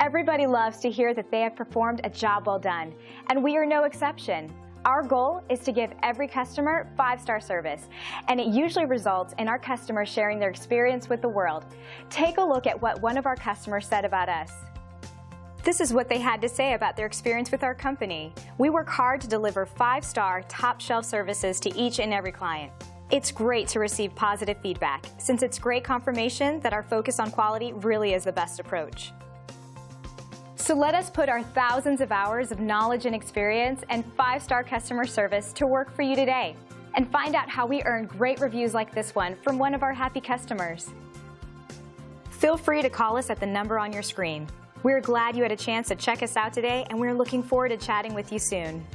Everybody loves to hear that they have performed a job well done, and we are no exception. Our goal is to give every customer 5-star service, and it usually results in our customers sharing their experience with the world. Take a look at what one of our customers said about us. This is what they had to say about their experience with our company. We work hard to deliver 5-star, top-shelf services to each and every client. It's great to receive positive feedback, since it's great confirmation that our focus on quality really is the best approach. So let us put our thousands of hours of knowledge and experience and 5-star customer service to work for you today, and find out how we earn great reviews like this one from one of our happy customers. Feel free to call us at the number on your screen. We're glad you had a chance to check us out today, and we're looking forward to chatting with you soon.